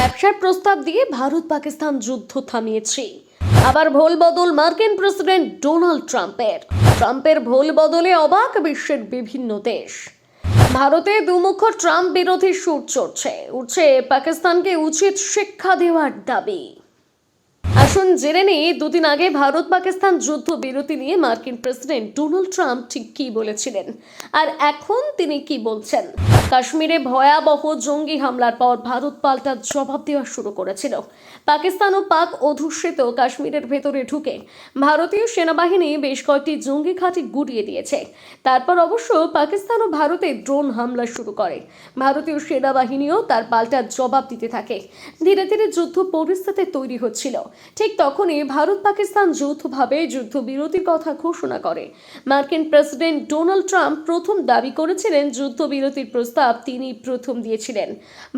ব্যবসার প্রস্তাব দিয়ে ভারত পাকিস্তান যুদ্ধ থামিয়েছে। আবার ভোল বদল মার্কিন প্রেসিডেন্ট ডোনাল্ড ট্রাম্পের ভোল বদলে অবাক বিশ্বের বিভিন্ন দেশ। ভারতে দুমুখ ট্রাম্প বিরোধী সুর উঠছে পাকিস্তানকে উচিত শিক্ষা দেওয়ার দাবি। আসুন জেনে নিই দুদিন আগে ভারত পাকিস্তান যুদ্ধ বিরতি নিয়ে মার্কিন প্রেসিডেন্ট ডোনাল্ড ট্রাম্প ঠিক কি বলেছিলেন আর এখন তিনি কি বলছেন। কাশ্মীরে ভয়াবহ জঙ্গি হামলার পর ভারত পাল্টা জবাব দেওয়া শুরু করেছিল। পাকিস্তান ও পাক অধ্যুষিত কাশ্মীরের ভেতরে ঢুকে ভারতীয় সেনাবাহিনী বেশ কয়েকটি জঙ্গি ঘাঁটি গুড়িয়ে দিয়েছে। তারপর অবশ্য পাকিস্তান ও ভারতে ড্রোন হামলা শুরু করে। ভারতীয় সেনাবাহিনীও তার পাল্টা জবাব দিতে থাকে। ধীরে ধীরে যুদ্ধ পরিস্থিতি তৈরি হচ্ছিল। ঠিক তখনই ভারত পাকিস্তান যৌথভাবে যুদ্ধবিরতির কথা ঘোষণা করে। মার্কিন প্রেসিডেন্ট ডোনাল্ড ট্রাম্প প্রথম দাবি করেছিলেন যুদ্ধবিরতির প্রস্তাব তিনি প্রথম দিয়েছিলেন।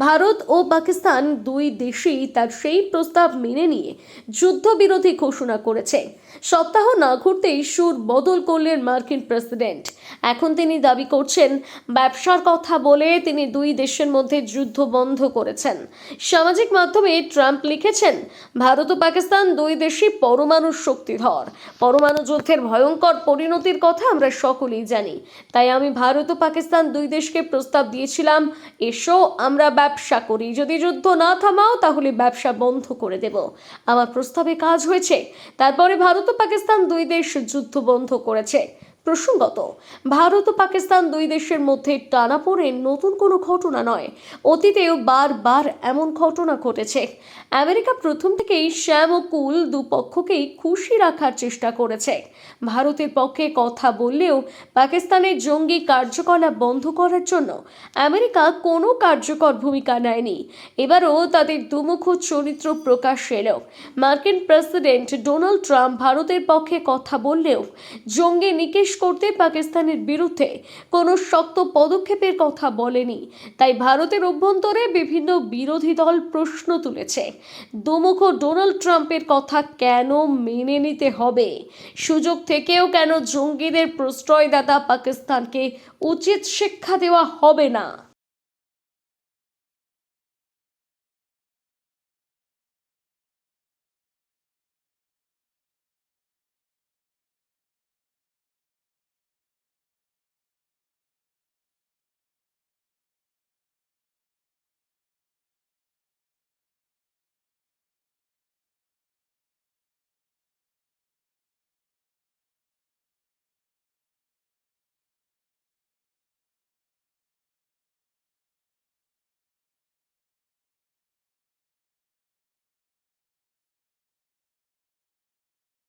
ভারত ও পাকিস্তান দুই দেশই তার সেই প্রস্তাব মেনে নিয়ে যুদ্ধবিরতি ঘোষণা করেছে। সপ্তাহ না ঘুরতেই সুর বদল করলেন মার্কিন প্রেসিডেন্ট। এখন তিনি দাবি করছেন ব্যবসার কথা বলে তিনি দুই দেশের মধ্যে যুদ্ধ বন্ধ করেছেন। সামাজিক মাধ্যমে ট্রাম্প লিখেছেন, ভারত ও পাকিস্তান দুই দেশই পরমাণু শক্তিধর। পরমাণু যুদ্ধের ভয়ঙ্কর পরিণতির কথা আমরা সকলেই জানি। তাই আমি ভারত ও পাকিস্তান দুই দেশকে প্রস্তাব দিয়েছিলাম, এসো আমরা ব্যবসা করি, যদি যুদ্ধ না থামাও তাহলে ব্যবসা বন্ধ করে দেব। আমার প্রস্তাবে কাজ হয়েছে। তারপরে ভারত ও পাকিস্তান দুই দেশ যুদ্ধ বন্ধ করেছে। প্রসঙ্গত, ভারত ও পাকিস্তান দুই দেশের মধ্যে টানাপোড়েন নতুন কোনো ঘটনা নয়। অতীতেও বারবার এমন ঘটনা ঘটেছে। আমেরিকা প্রথম থেকেই শ্যাম ও কুল দুপক্ষকেই খুশি রাখার চেষ্টা করেছে। ভারতের পক্ষে কথা বললেও পাকিস্তানের জঙ্গি কার্যকলাপ বন্ধ করার জন্য আমেরিকা কোনো কার্যকর ভূমিকা নেয়নি। এবারও তাদের দুমুখ চরিত্র প্রকাশ এলো। মার্কিন প্রেসিডেন্ট ডোনাল্ড ট্রাম্প ভারতের পক্ষে কথা বললেও জঙ্গি নিকেশ করতে পাকিস্তানের বিরুদ্ধে কোনো শক্ত পদক্ষেপের কথা বলেনি। তাই ভারতের অভ্যন্তরে বিভিন্ন বিরোধী দল প্রশ্ন তুলেছে, দুমুখ ডোনাল্ড ট্রাম্পের কথা কেন মেনে নিতে হবে? সুযোগ থেকেও কেন জঙ্গিদের প্রশ্রয়দাতা পাকিস্তানকে উচিত শিক্ষা দেওয়া হবে না?